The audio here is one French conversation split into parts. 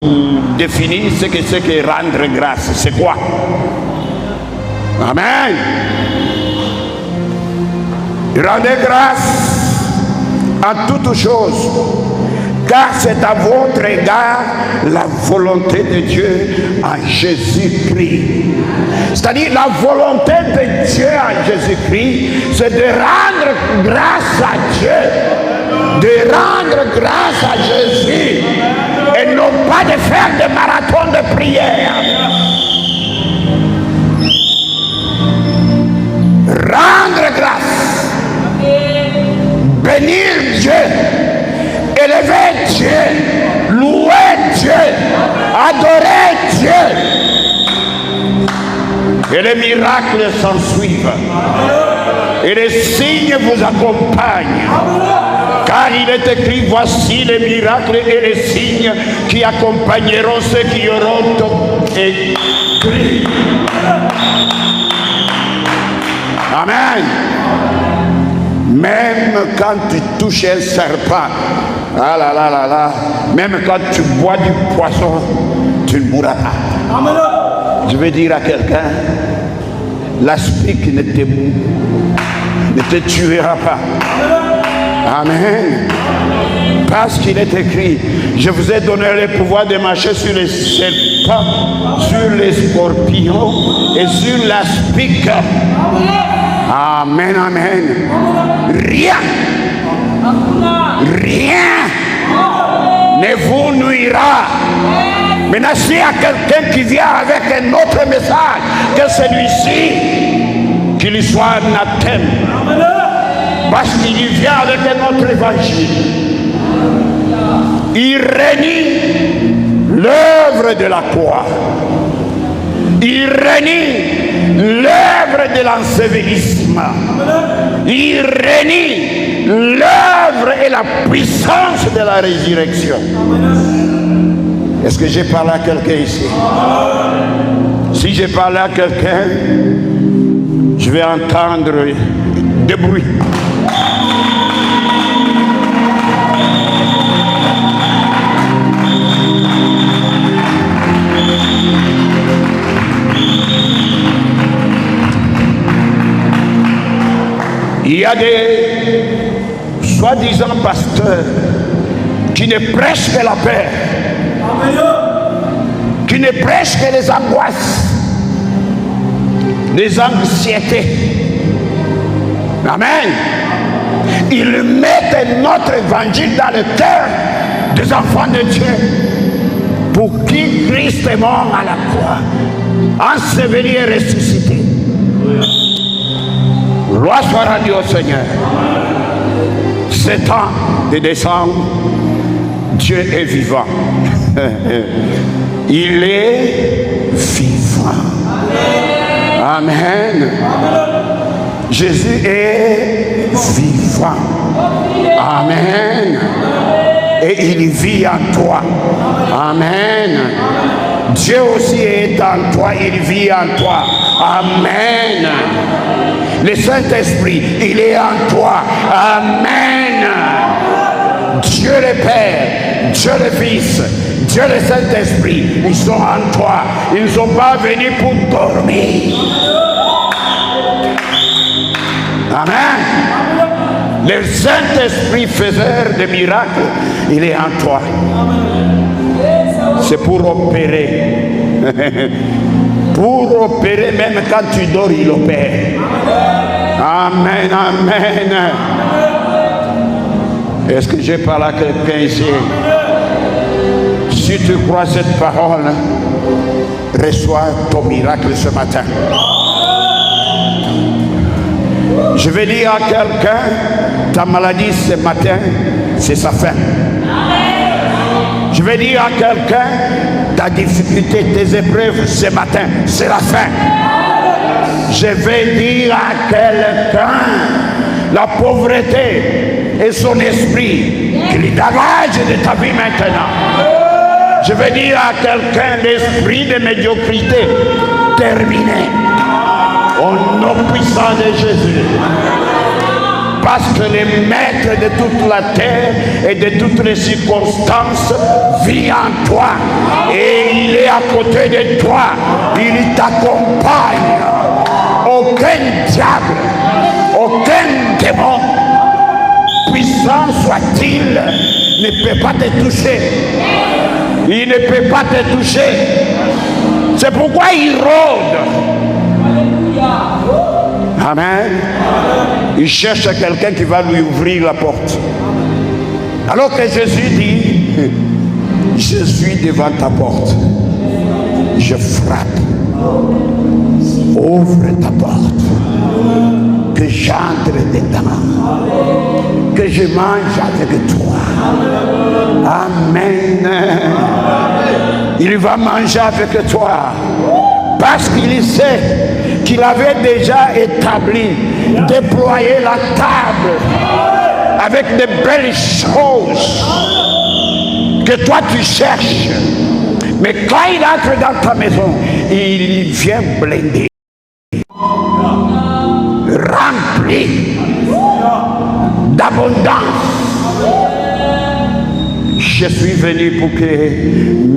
définir ce que c'est que rendre grâce. C'est quoi? Amen. Rendez grâce en toutes choses, car c'est à votre égard la volonté de Dieu en Jésus-Christ. C'est-à-dire la volonté de Dieu en Jésus-Christ, c'est de rendre grâce à Dieu, de rendre grâce à Jésus, et non pas de faire des marathons de prière. Rendre grâce, bénir Dieu, élever Dieu, louer Dieu, adorer Dieu. Et les miracles s'en suivent. Et les signes vous accompagnent. Car il est écrit, voici les miracles et les signes qui accompagneront ceux qui auront écrit. Amen. Même quand tu touches un serpent, ah là là là là, même quand tu bois du poisson, tu ne mourras pas. Amen. Je vais dire à quelqu'un, l'aspic ne te tuera pas. Amen. Parce qu'il est écrit, je vous ai donné le pouvoir de marcher sur les serpents, sur les scorpions et sur l'aspic. Amen, amen. Rien ne vous nuira. Maintenant, s'il y a quelqu'un qui vient avec un autre message que celui-ci, qu'il soit anathème, parce qu'il vient avec un autre évangile, il renie l'œuvre de la croix, il renie l'œuvre de l'ensevelissement, il renie l'œuvre et la puissance de la résurrection. Est-ce que j'ai parlé à quelqu'un ici? Si j'ai parlé à quelqu'un, je vais entendre des bruits. Il y a des soi-disant pasteurs qui ne prêchent que la paix, qui ne prêchent que les angoisses, les anxiétés. Amen. Ils mettent notre évangile dans le cœur des enfants de Dieu, pour qui Christ est mort à la croix, enseveli et ressuscité. Gloire soit rendue au Seigneur. C'est temps de descendre. Dieu est vivant. Il est vivant. Amen. Jésus est vivant. Amen. Et il vit en toi. Amen. Dieu aussi est en toi, il vit en toi. Amen. Le Saint-Esprit, il est en toi. Amen. Dieu le Père, Dieu le Fils, Dieu le Saint-Esprit, ils sont en toi. Ils ne sont pas venus pour dormir. Amen. Le Saint-Esprit faiseur des miracles, il est en toi. C'est pour opérer. Pour opérer, même quand tu dors, il opère. Amen, amen. Est-ce que je parle à quelqu'un ici? Si tu crois cette parole, reçois ton miracle ce matin. Je vais dire à quelqu'un, ta maladie ce matin, c'est sa fin. Je vais dire à quelqu'un, ta difficulté, tes épreuves ce matin, c'est la fin. Je vais dire à quelqu'un, la pauvreté et son esprit, qu'il dégage de ta vie maintenant. Je vais dire à quelqu'un, l'esprit de médiocrité, terminé. Au nom puissant de Jésus. parce que le maître de toute la terre et de toutes les circonstances vit en toi. Et il est à côté de toi. Il t'accompagne. Aucun diable, aucun démon, puissant soit-il, ne peut pas te toucher. Il ne peut pas te toucher. C'est pourquoi il rôde. Amen. Il cherche quelqu'un qui va lui ouvrir la porte. Alors que Jésus dit, je suis devant ta porte. Je frappe. Ouvre ta porte. Que j'entre dedans. Que je mange avec toi. Amen. Il va manger avec toi. Parce qu'il sait qu'il avait déjà établi, déployé la table avec de belles choses que toi tu cherches. Mais quand il entre dans ta maison, il vient blindé, rempli d'abondance. Je suis venu pour que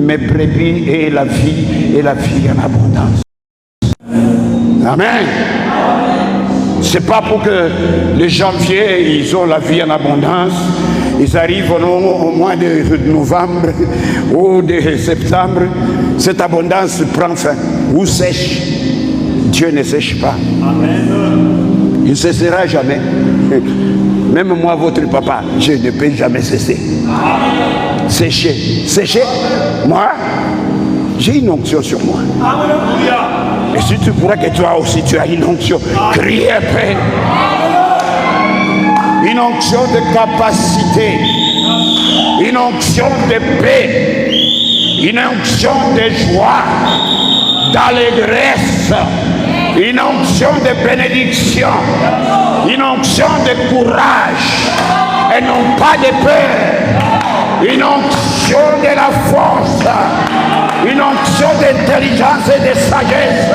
mes brebis aient la vie en abondance. Amen. C'est pas pour que les janvier, ils ont la vie en abondance. Ils arrivent au mois de novembre ou de septembre. Cette abondance prend fin ou sèche. Dieu ne sèche pas. Amen. Il ne cessera jamais. Même moi, votre papa, je ne peux jamais cesser. Amen. Sécher. Sécher. Moi, j'ai une onction sur moi. Amen. Et si tu crois que toi aussi tu as une onction, crie un peu. Une onction de capacité, une onction de paix, une onction de joie, d'allégresse, une onction de bénédiction, une onction de courage et non pas de peur, une onction de la force, une onction d'intelligence et de sagesse,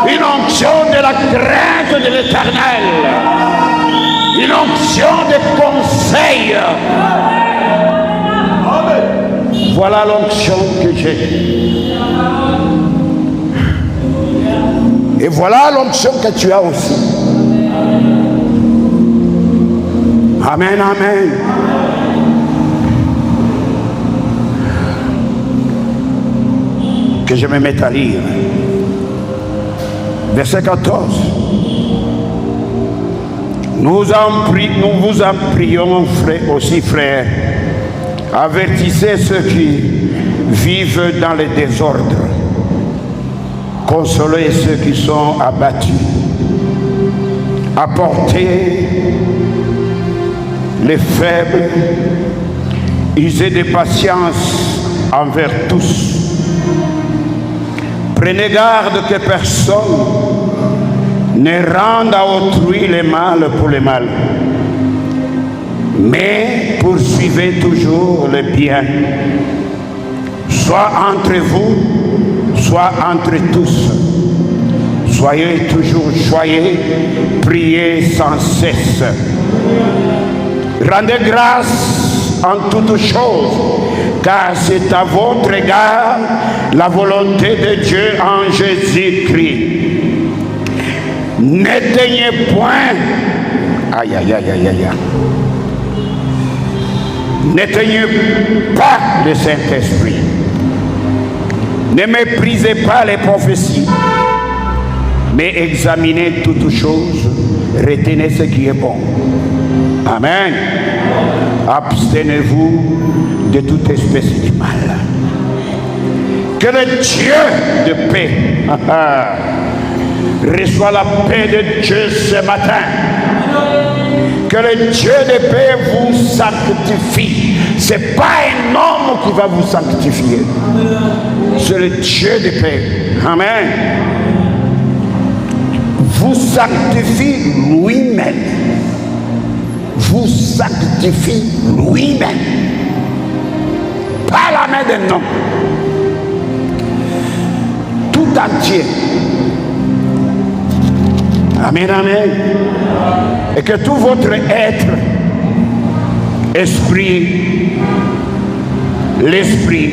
une onction de la crainte de l'Éternel, une onction de conseil. Voilà l'onction que j'ai. Et voilà l'onction que tu as aussi. Amen, amen. Que je me mette à lire. Verset 14. Nous vous en prions aussi, frères. Avertissez ceux qui vivent dans le désordre. Consolez ceux qui sont abattus. Apportez les faibles. Usez de patience envers tous. Prenez garde que personne ne rende à autrui le mal pour le mal. Mais poursuivez toujours le bien. Soit entre vous, soit entre tous. Soyez toujours joyeux, priez sans cesse. Rendez grâce en toutes choses, car c'est à votre égard la volonté de Dieu en Jésus-Christ. N'éteignez point, aïe aïe aïe aïe aïe, n'éteignez pas le Saint-Esprit. Ne méprisez pas les prophéties, mais examinez toutes choses, retenez ce qui est bon. Amen. Abstenez-vous de toute espèce de mal. Que le Dieu de paix reçoit la paix de Dieu ce matin. Que le Dieu de paix vous sanctifie. Ce n'est pas un homme qui va vous sanctifier. C'est le Dieu de paix. Amen. Vous sanctifie lui-même. Vous sanctifie lui-même. Pas la main d'un homme. Tout entier. Amen, amen. Et que tout votre être, esprit, l'esprit,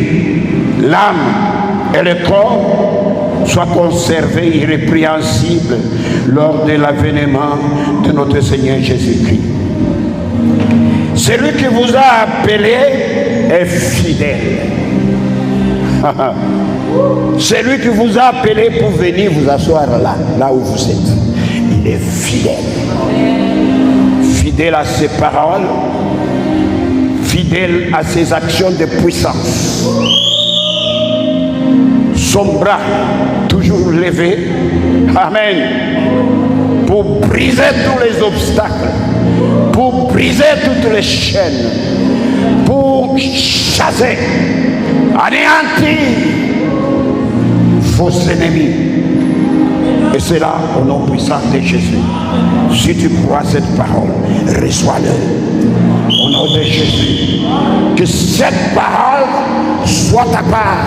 l'âme et le corps soient conservés irrépréhensibles lors de l'avènement de notre Seigneur Jésus-Christ. Celui qui vous a appelé est fidèle. Celui qui vous a appelé pour venir vous asseoir là où vous êtes, il est fidèle. Fidèle à ses paroles, fidèle à ses actions de puissance. Son bras toujours levé, amen, pour briser tous les obstacles, pour briser toutes les chaînes, pour chasser, anéantir vos ennemis. Et c'est là au nom puissant de Jésus. Si tu crois cette parole, reçois-le au nom de Jésus. Que cette parole soit ta part.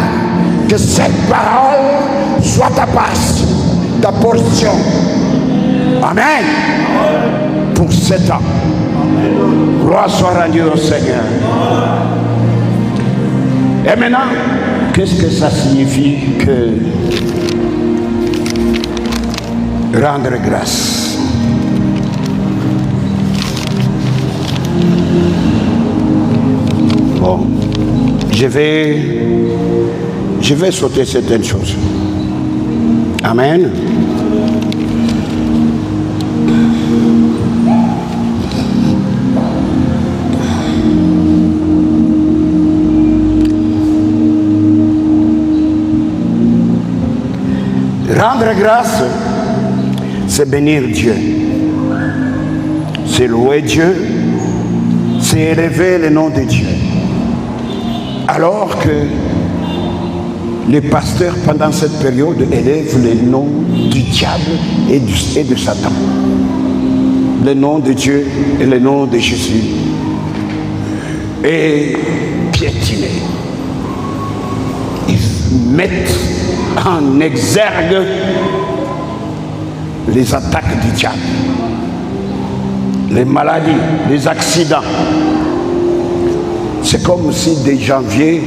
Que cette parole soit ta passe, ta portion. Amen. Pour 7 ans. Gloire soit rendue au Seigneur. Et maintenant, qu'est-ce que ça signifie que rendre grâce? Bon, je vais sauter certaines choses. Amen. Rendre grâce, c'est bénir Dieu, c'est louer Dieu, c'est élever le nom de Dieu. Alors que les pasteurs, pendant cette période, élèvent le nom du diable et de Satan. Le nom de Dieu et le nom de Jésus. Et piétiner. Ils mettent en exergue les attaques du diable, les maladies, les accidents. C'est comme si de janvier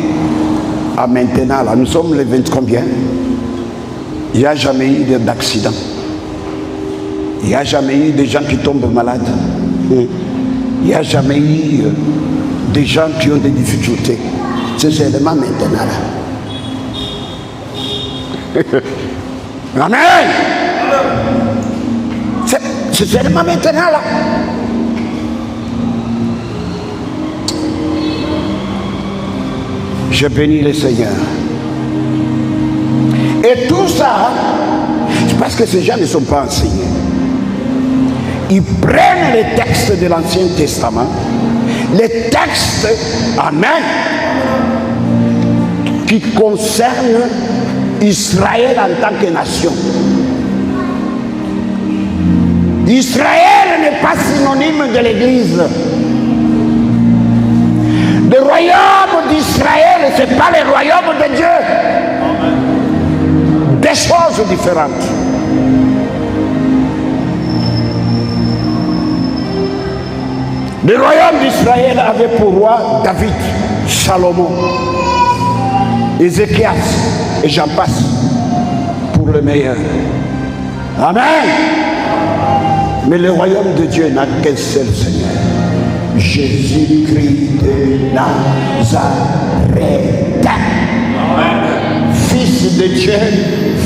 à maintenant, là, nous sommes les 20 combien? Il n'y a jamais eu d'accident. Il n'y a jamais eu de gens qui tombent malades. Il n'y a jamais eu de gens qui ont des difficultés. C'est seulement maintenant là. Amen. C'est seulement maintenant là. Je bénis le Seigneur. Et tout ça, c'est parce que ces gens ne sont pas enseignés. Ils prennent les textes de l'Ancien Testament, les textes, amen, qui concernent Israël en tant que nation. Israël n'est pas synonyme de l'Église. Le royaume d'Israël, ce n'est pas le royaume de Dieu. Des choses différentes. Le royaume d'Israël avait pour roi David, Salomon, Ézéchias, et j'en passe pour le meilleur. Amen. Mais le royaume de Dieu n'a qu'un seul Seigneur. Jésus-Christ de Nazareth. Fils de Dieu,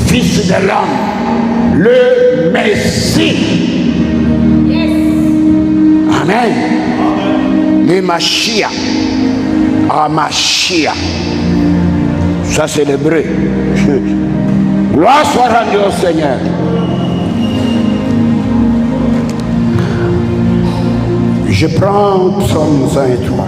Fils de l'homme, le Messie. Amen. Le Mashiach. Mashiach. Ça c'est l'hébreu. Gloire soit rendue au Seigneur. Je prends Psaume 1 et 3.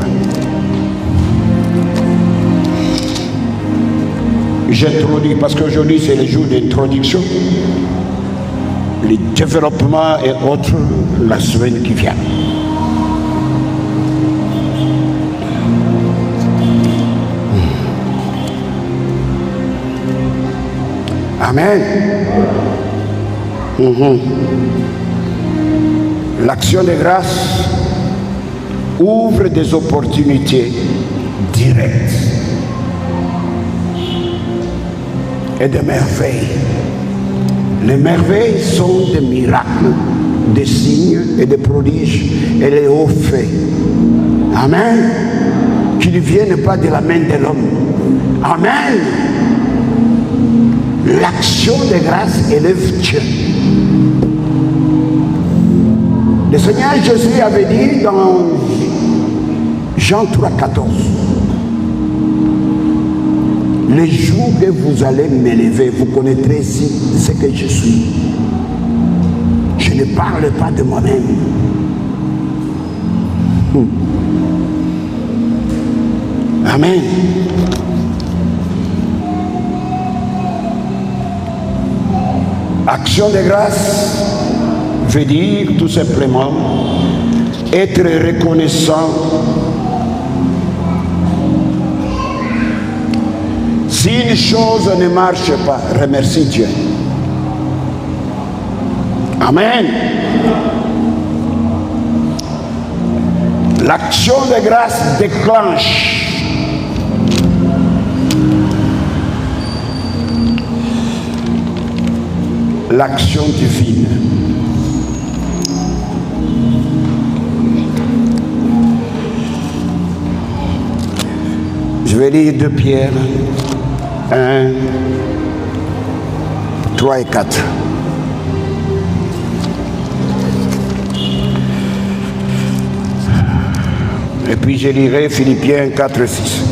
J'introduis, parce qu'aujourd'hui c'est le jour d'introduction, le développement et autres la semaine qui vient. Amen. L'action de grâce ouvre des opportunités directes et des merveilles. Les merveilles sont des miracles, des signes et des prodiges et les hauts faits. Amen. Qui ne viennent pas de la main de l'homme. Amen. L'action de grâce élève Dieu. Le Seigneur Jésus avait dit dans Jean 3,14, les jours que vous allez m'élever, vous connaîtrez ce que je suis. Je ne parle pas de moi-même. Amen. Action de grâce veut dire tout simplement être reconnaissant. Si une chose ne marche pas, remercie Dieu. Amen. L'action de grâce déclenche l'action divine. Je vais lire 2 Pierre 1, 3 et 4. Et puis je lirai Philippiens 4 et 6.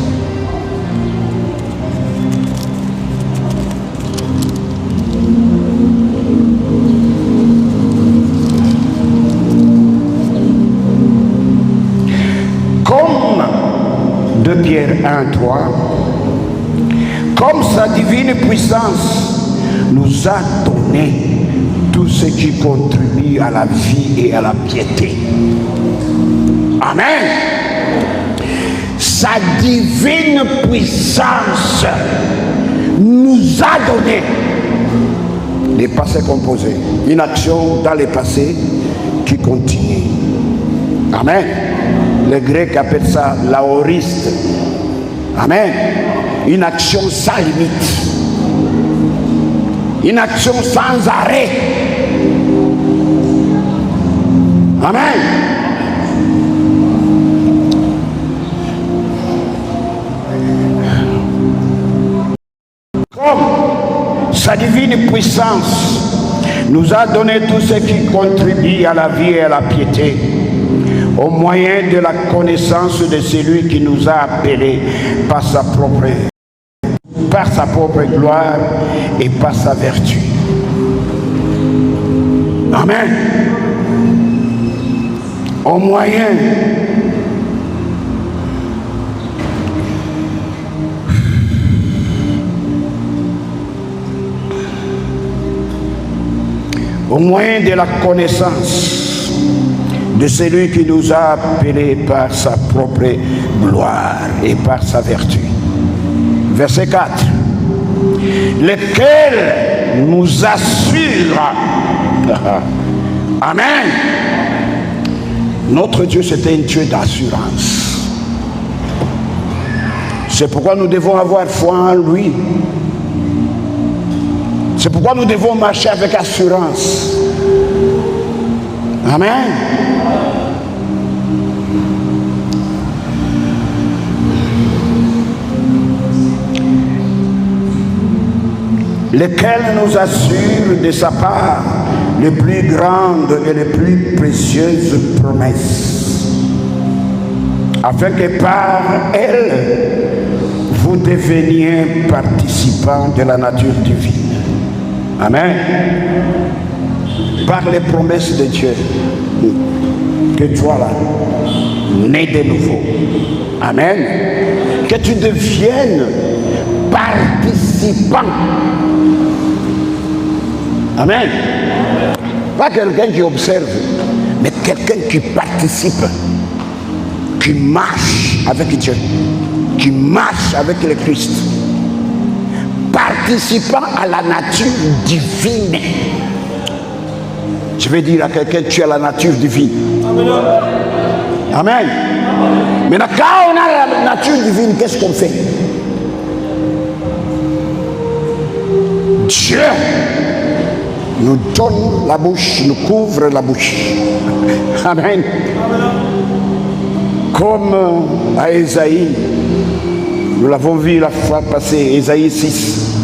Comme 2 Pierre 1, 3, comme sa divine puissance nous a donné tout ce qui contribue à la vie et à la piété. Amen. Sa divine puissance nous a donné les passés composés, une action dans les passés qui continue. Amen. Les Grecs appellent ça l'aoriste. Amen. Une action sans limite. Une action sans arrêt. Amen. Comme sa divine puissance nous a donné tout ce qui contribue à la vie et à la piété, au moyen de la connaissance de celui qui nous a appelés par sa propre gloire et par sa vertu. Amen. Au moyen de la connaissance de celui qui nous a appelés par sa propre gloire et par sa vertu. Verset 4. Lequel nous assure. Amen. Notre Dieu, c'est un Dieu d'assurance. C'est pourquoi nous devons avoir foi en lui. C'est pourquoi nous devons marcher avec assurance. Amen. Lequel nous assure de sa part les plus grandes et les plus précieuses promesses, afin que par elles, vous deveniez participants de la nature divine. Amen. Par les promesses de Dieu, que tu sois là, né de nouveau. Amen. Que tu deviennes participant. Amen. Pas quelqu'un qui observe, mais quelqu'un qui participe, qui marche avec Dieu, qui marche avec le Christ, participant à la nature divine. Je vais dire à quelqu'un, tu as la nature divine. Amen. Maintenant, quand on a la nature divine, qu'est-ce qu'on fait? Dieu nous donne la bouche, nous couvre la bouche. Amen. Comme à Ésaïe, nous l'avons vu la fois passée, Ésaïe 6.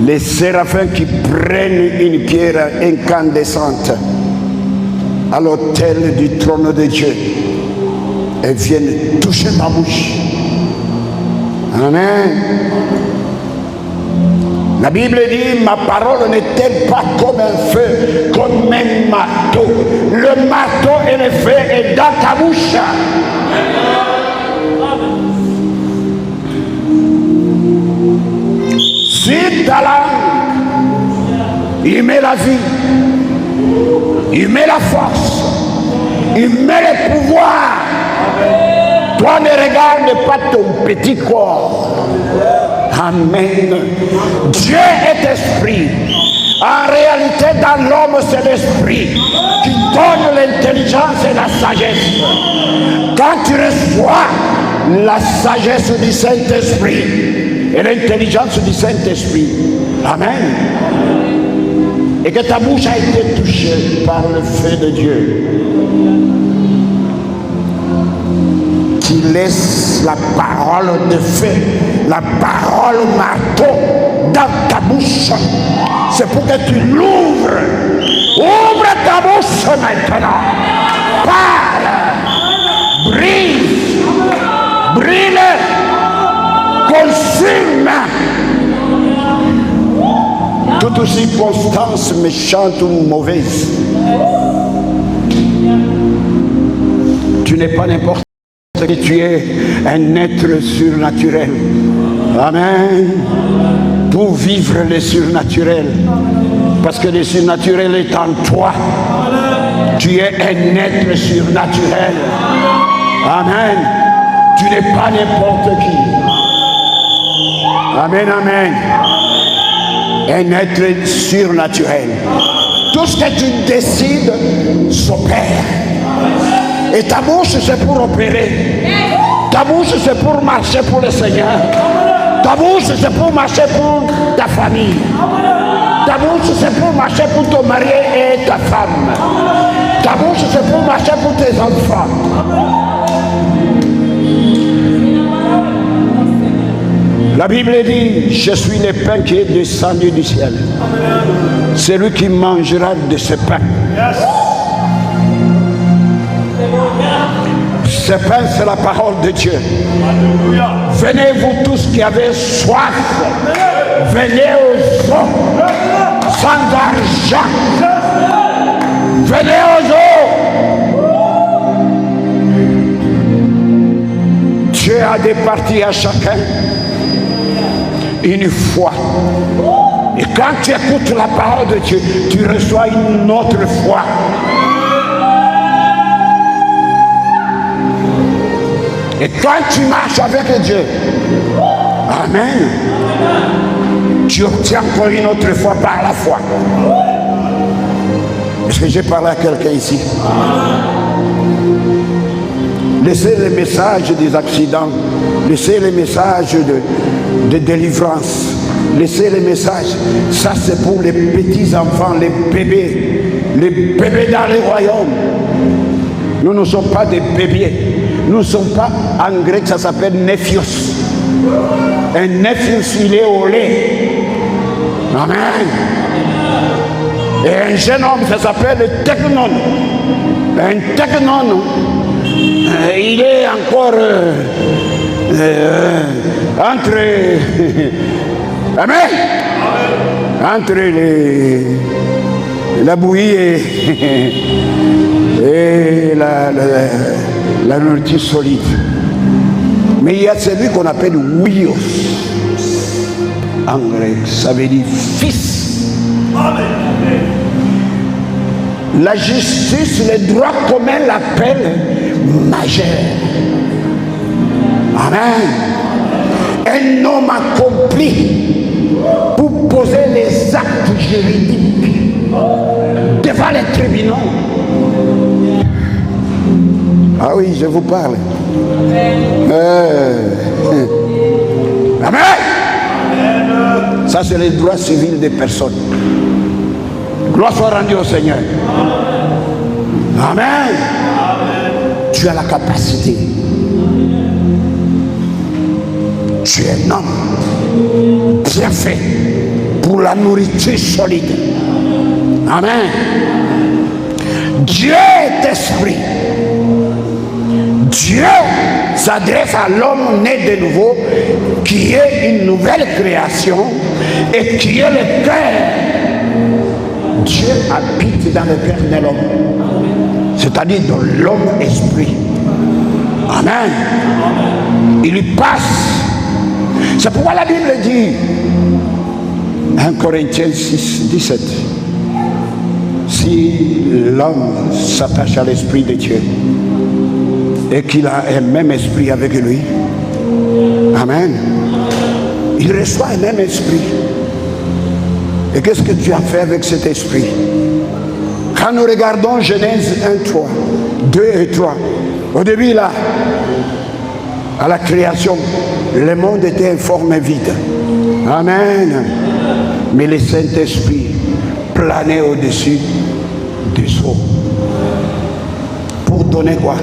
Les séraphins qui prennent une pierre incandescente à l'autel du trône de Dieu et viennent toucher ma bouche. Amen. La Bible dit, ma parole n'est-elle pas comme un feu, comme un marteau? Le marteau et le feu est dans ta bouche. Si ta langue, il met la vie, il met la force, il met le pouvoir. Toi ne regarde pas ton petit corps. Amen. Dieu est esprit. En réalité, dans l'homme, c'est l'esprit qui donne l'intelligence et la sagesse. Quand tu reçois la sagesse du Saint-Esprit et l'intelligence du Saint-Esprit, amen, et que ta bouche a été touchée par le feu de Dieu, qui laisse la parole de feu, la parole marteau dans ta bouche. C'est pour que tu l'ouvres. Ouvre ta bouche maintenant. Parle. Brise. Brille. Consume. Toute circonstance méchante ou mauvaise. Tu n'es pas n'importe que tu es un être surnaturel. Amen. Pour vivre le surnaturel. Parce que le surnaturel est en toi. Tu es un être surnaturel. Amen. Tu n'es pas n'importe qui. Amen, amen. Un être surnaturel. Tout ce que tu décides s'opère. Et ta bouche, c'est pour opérer. Ta bouche, c'est pour marcher pour le Seigneur. Ta bouche, c'est pour marcher pour ta famille. Ta bouche, c'est pour marcher pour ton mari et ta femme. Ta bouche, c'est pour marcher pour tes enfants. La Bible dit, je suis le pain qui est descendu du ciel. Celui qui mangera de ce pain. Ce pain, c'est la parole de Dieu. Venez vous tous qui avez soif. Venez aux eaux sans argent. Venez aux eaux. Dieu a départi à chacun une foi. Et quand tu écoutes la parole de Dieu, tu reçois une autre foi. Et quand tu marches avec Dieu, amen, tu obtiens encore une autre fois par la foi. Est-ce que j'ai parlé à quelqu'un ici? Laissez les messages des accidents, laissez les messages de délivrance, laissez les messages. Ça, c'est pour les petits enfants, les bébés dans les royaumes. Nous ne sommes pas des bébés. Nous ne sommes pas, en grec, ça s'appelle nephios. Un nephios, il est au lait. Amen. Et un jeune homme, ça s'appelle technon. Un technon, il est encore entre amen, entre la bouillie et la nourriture solide. Mais il y a celui qu'on appelle Ouios en grec, ça veut dire fils. La justice, le droit commun l'appelle majeur. Amen. Un homme accompli pour poser les actes juridiques devant les tribunaux. Ah oui, je vous parle. Amen. Ça, c'est les droits civils des personnes. Gloire soit rendue au Seigneur. Amen. Tu as la capacité. Tu es un homme bien fait pour la nourriture solide. Amen. Dieu est esprit. Dieu s'adresse à l'homme né de nouveau, qui est une nouvelle création et qui est le cœur. Dieu habite dans le cœur de l'homme, c'est-à-dire dans l'homme esprit. Amen. Il lui passe. C'est pourquoi la Bible dit, 1 Corinthiens 6, 17, si l'homme s'attache à l'esprit de Dieu et qu'il a un même esprit avec lui, amen, il reçoit un même esprit. Et qu'est-ce que tu as fait avec cet esprit? Quand nous regardons Genèse 1, 3, 2 et 3, au début là, à la création, le monde était informé vide. Amen. Mais le Saint-Esprit planait au-dessus des eaux. Pour donner quoi?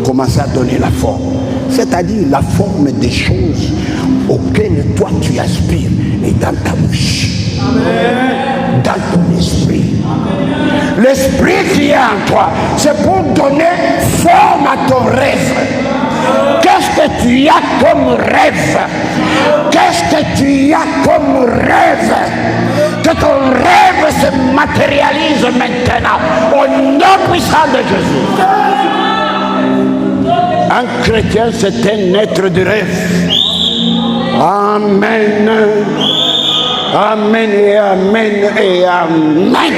Commencer à donner la forme. C'est-à-dire la forme des choses auxquelles toi tu aspires est dans ta bouche. Amen. Dans ton esprit. L'esprit qui est en toi, c'est pour donner forme à ton rêve. Qu'est-ce que tu as comme rêve? Qu'est-ce que tu as comme rêve? Que ton rêve se matérialise maintenant au nom puissant de Jésus. Un chrétien, c'est un être de rêve. Amen. Amen et amen et amen.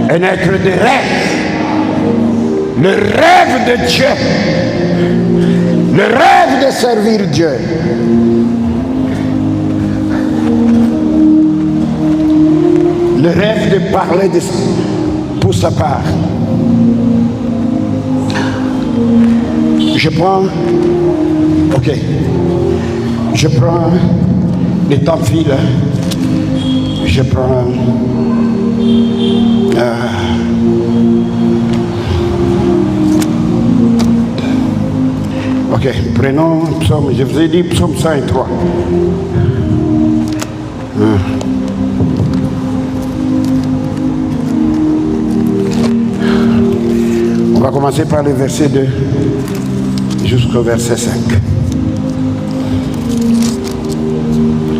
Un être de rêve. Le rêve de Dieu. Le rêve de servir Dieu. Le rêve de parler pour sa part. Je prends, ok, je prends les temps file, je prends ok, prenons psaume, je vous ai dit psaume 103. On va commencer par le verset 2 jusqu'au verset 5.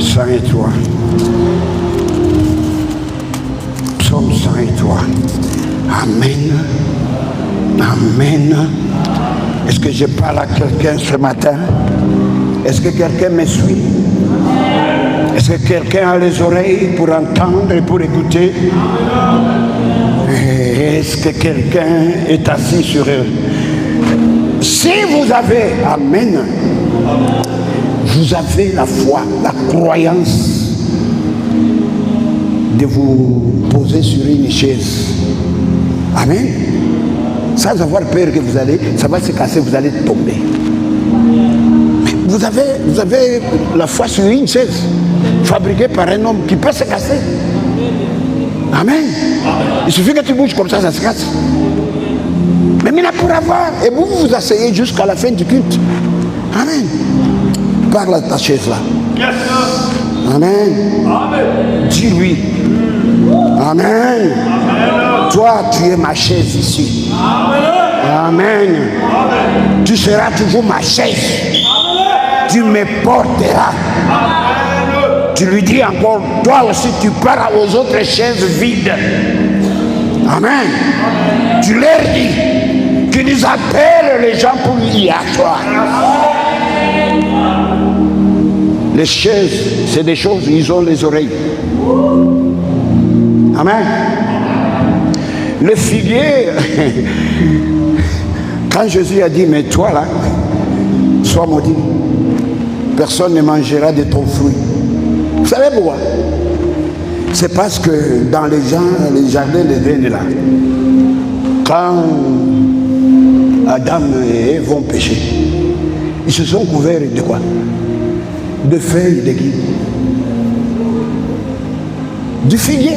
103. Psaume 103. Amen. Amen. Est-ce que je parle à quelqu'un ce matin? Est-ce que quelqu'un me suit? Est-ce que quelqu'un a les oreilles pour entendre et pour écouter? Est-ce que quelqu'un est assis sur eux? Si vous avez, amen, vous avez la foi, la croyance de vous poser sur une chaise, amen, sans avoir peur que vous allez, ça va se casser, vous allez tomber. Mais vous avez la foi sur une chaise, fabriquée par un homme qui peut se casser. Amen. Il suffit que tu bouges comme ça se casse. Mais maintenant pour avoir, et vous vous asseyez jusqu'à la fin du culte. Amen. Parle à ta chaise là. Yes. Amen. Amen. Dis-lui. Amen. Amen. Toi, tu es ma chaise ici. Amen. Amen. Amen. Tu seras toujours ma chaise. Amen. Tu me porteras. Amen. Tu lui dis encore, toi aussi tu pars aux autres chaises vides. Amen. Amen. Tu leur dis qu'ils nous appellent les gens pour y asseoir. Les chaises, c'est des choses, ils ont les oreilles. Amen. Le figuier, quand Jésus a dit, mais toi là, sois maudit. Amen. Le figuier, quand Jésus a dit, mais toi là, sois maudit, il a dit, mais toi là, sois maudit. Amen. Le figuier, quand Jésus a dit, mais toi là, sois maudit, il a dit, mais toi là, sois maudit. Amen. Le figuier, quand Jésus a dit, mais toi là, sois maudit, personne ne mangera de ton fruit. Vous savez pourquoi? C'est parce que dans les jardins d'Éden là, quand Adam et Ève vont pécher, ils se sont couverts de quoi? De feuilles de guide. Du figuier.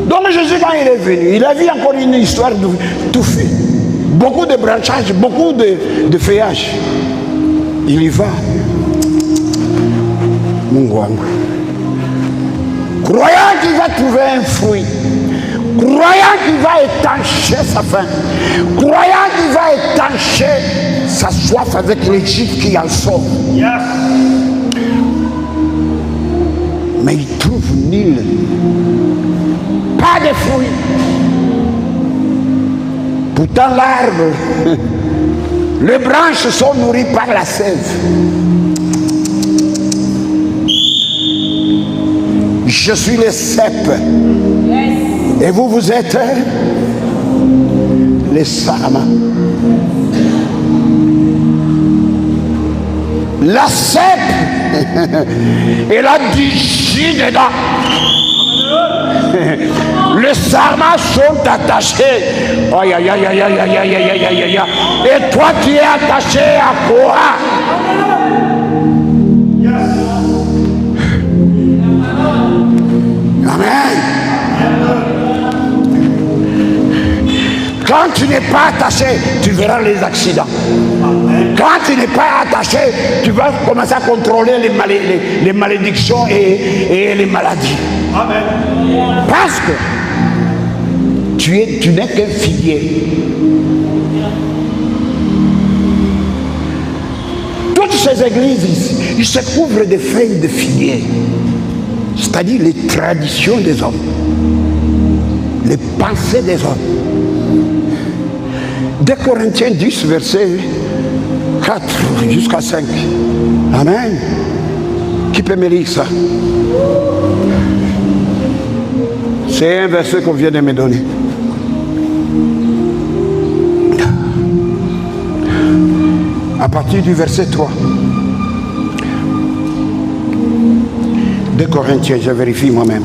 Donc Jésus, quand il est venu, il a vu encore une histoire de touffu. Beaucoup de branchages, beaucoup de feuillage. Il y va. Croyant qu'il va trouver un fruit, croyant qu'il va étancher sa faim, croyant qu'il va étancher sa soif avec l'Égypte qui en sort. Yes. Mais il trouve nul, pas de fruits. Pourtant l'arbre, les branches sont nourries par la sève. Je suis le cep. Yes. Et vous, vous êtes les sarments. La cep, elle a du jus dedans. Les sarments sont attachés. Aïe, aïe, aïe, aïe, aïe, aïe, aïe, aïe, aïe, aïe. Et toi, tu es attaché à quoi? Amen. Quand tu n'es pas attaché, tu verras les accidents. Quand tu n'es pas attaché, tu vas commencer à contrôler les malédictions et les maladies. Amen. Parce que tu n'es qu'un figuier. Toutes ces églises ici, ils se couvrent de feuilles de figuier. C'est-à-dire les traditions des hommes, les pensées des hommes. 2 Corinthiens 10, verset 4 jusqu'à 5. Amen. Qui peut me lire ça? C'est un verset qu'on vient de me donner. À partir du verset 3. 2 Corinthiens, je vérifie moi-même.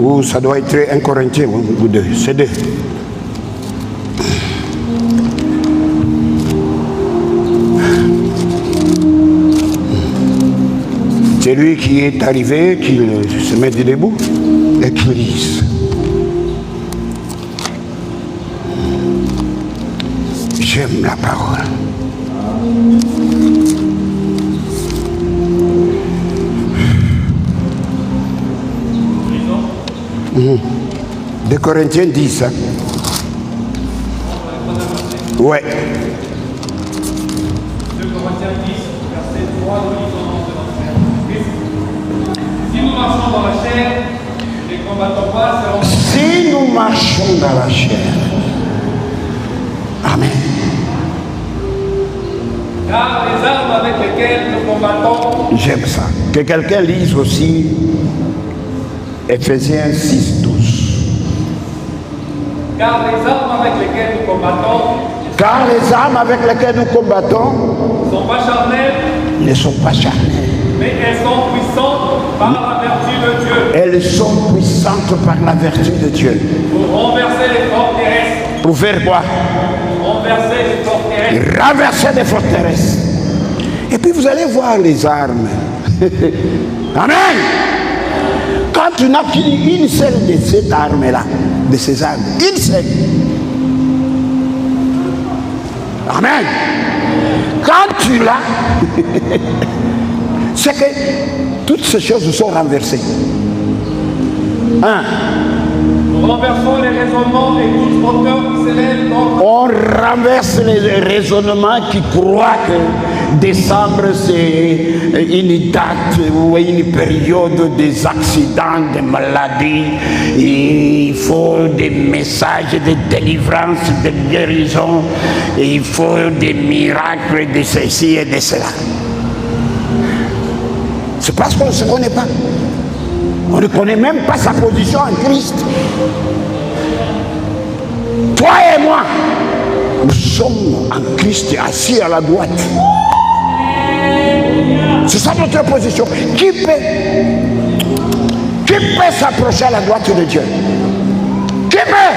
Ou ça doit être 1 Corinthiens ou 2. C'est 2. C'est lui qui est arrivé, qui se met debout et qui lise. J'aime la parole. De Corinthiens 10. Hein? Ouais. 2 Corinthiens 10, verset 3, nous lisons si nous marchons dans la chair, ne combattons pas selon... Si nous marchons dans la chair. Amen. Car les armes avec lesquelles nous combattons... J'aime ça. Que quelqu'un lise aussi Éphésiens 6, 12. Car les armes avec lesquelles nous combattons... Car les armes avec lesquelles nous combattons... sont pas charnelles. Ne sont pas charnelles. Mais elles sont puissantes par la vertu de Dieu. Elles sont puissantes par la vertu de Dieu. Pour renverser les forteresses. Pour faire quoi? Renverser les forteresses. Renverser des forteresses. Et puis vous allez voir les armes. Amen. Quand tu n'as qu'une seule de ces armes-là, de ces armes, une seule. Amen. Quand tu l'as, c'est que toutes ces choses sont renversées. Nous renversons les raisonnements et toute hauteur qui s'élève contre... On renverse les raisonnements qui croient que décembre c'est une date ou une période des accidents, des maladies. Et il faut des messages de délivrance, de guérison. Et il faut des miracles de ceci et de cela. C'est parce qu'on ne se connaît pas. On ne connaît même pas sa position en Christ. Toi et moi, nous sommes en Christ assis à la droite. C'est ça notre position. Qui peut s'approcher à la droite de Dieu? Qui peut?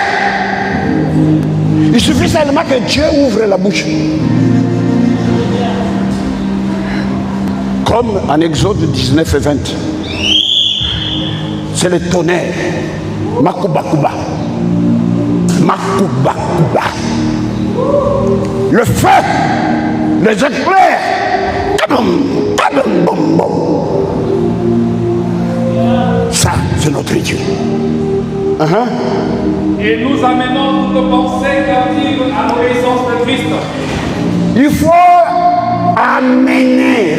Il suffit seulement que Dieu ouvre la bouche. Comme en Exode 19 et 20. C'est le tonnerre. Makuba kuba. Makuba kuba. Le feu. Les éclairs. Ça, c'est notre Dieu. Et nous amenons toute pensée captive à l'obéissance de Christ. Il faut amener,